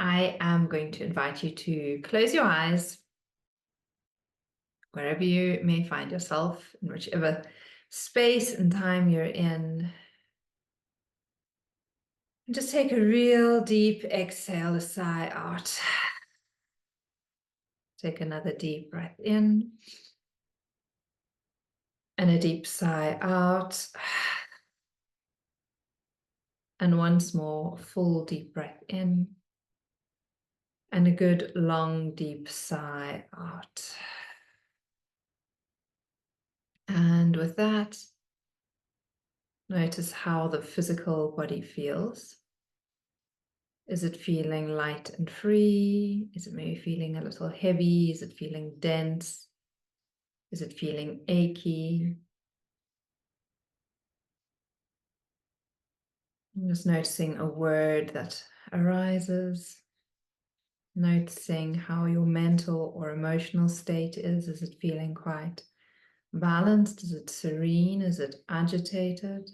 I am going to invite you to close your eyes wherever you may find yourself, in whichever space and time you're in. And just take a real deep exhale, a sigh out. Take another deep breath in and a deep sigh out. And once more, full deep breath in and a good long deep sigh out. And with that, notice how the physical body feels. Is it feeling light and free? Is it maybe feeling a little heavy? Is it feeling dense? Is it feeling achy? I'm just noticing a word that arises. Noticing how your mental or emotional state is. Is it feeling quite balanced? Is it serene? Is it agitated?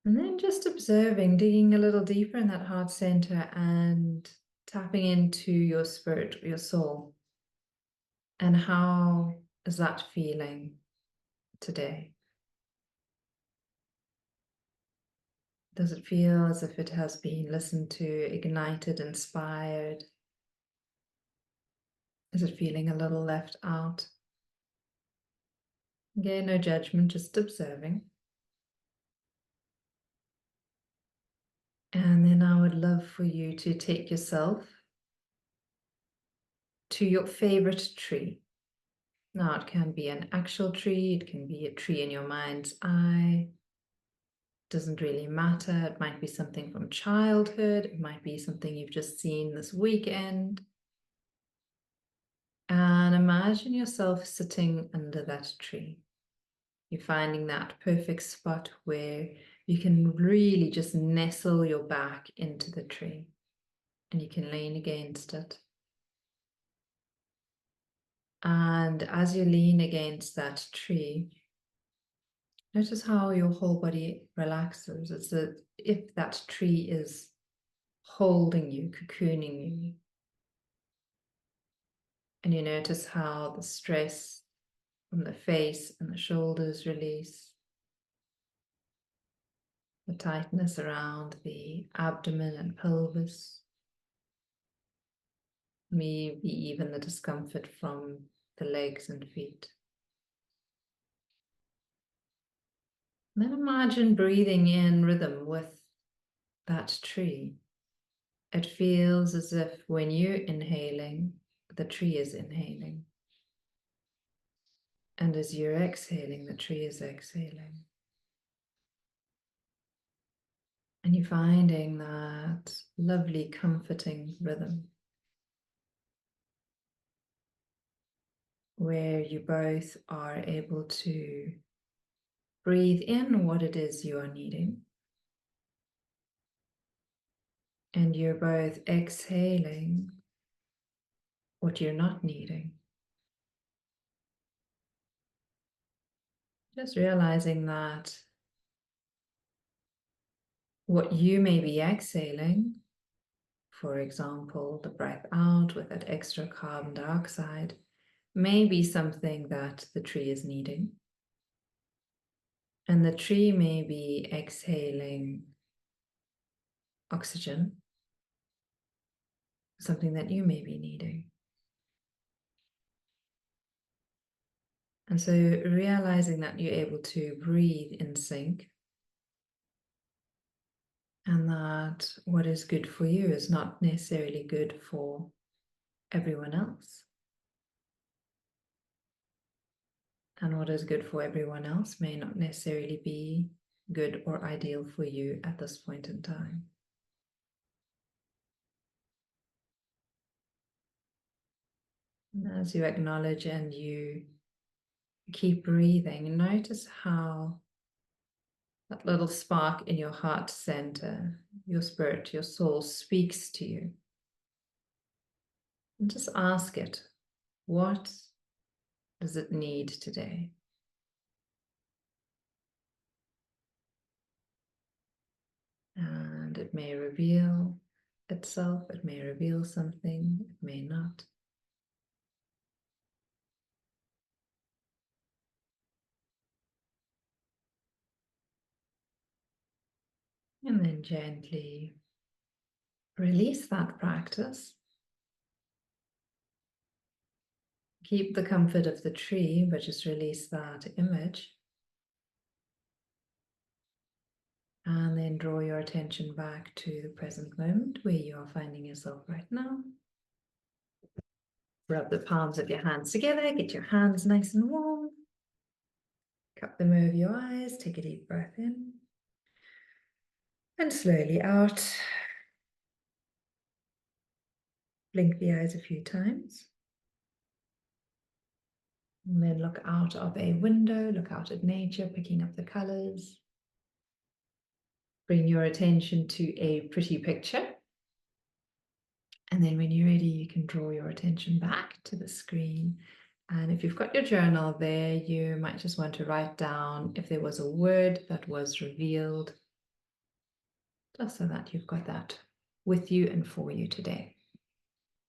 And then just observing, digging a little deeper in that heart center and tapping into your spirit, your soul. And how is that feeling today? Does it feel as if it has been listened to, ignited, inspired? Is it feeling a little left out? Again, no judgment, just observing. And then I would love for you to take yourself to your favorite tree. Now, it can be an actual tree, it can be a tree in your mind's eye. Doesn't really matter. It might be something from childhood, it might be something you've just seen this weekend. And imagine yourself sitting under that tree. You're finding that perfect spot where you can really just nestle your back into the tree and you can lean against it. And as you lean against that tree, notice how your whole body relaxes. It's as if that tree is holding you, cocooning you. And you notice how the stress from the face and the shoulders release. The tightness around the abdomen and pelvis. Maybe even the discomfort from the legs and feet. And then imagine breathing in rhythm with that tree. It feels as if when you're inhaling, the tree is inhaling. And as you're exhaling, the tree is exhaling. And you're finding that lovely, comforting rhythm where you both are able to breathe in what it is you are needing. And you're both exhaling what you're not needing. Just realizing that what you may be exhaling, for example, the breath out with that extra carbon dioxide, may be something that the tree is needing. And the tree may be exhaling oxygen, something that you may be needing. And so realizing that you're able to breathe in sync, and that what is good for you is not necessarily good for everyone else. And what is good for everyone else may not necessarily be good or ideal for you at this point in time. And as you acknowledge and you keep breathing, notice how that little spark in your heart center, your spirit, your soul speaks to you. And just ask it, what does it need today? and it may reveal itself, it may reveal something, it may not. And then gently release that practice. Keep the comfort of the tree, but just release that image. And then draw your attention back to the present moment where you are finding yourself right now. Rub the palms of your hands together, get your hands nice and warm. Cup them over your eyes, take a deep breath in. And slowly out. Blink the eyes a few times. And then look out of a window, look out at nature, picking up the colors. Bring your attention to a pretty picture. And then when you're ready, you can draw your attention back to the screen. And if you've got your journal there, you might just want to write down if there was a word that was revealed, just so that you've got that with you and for you today.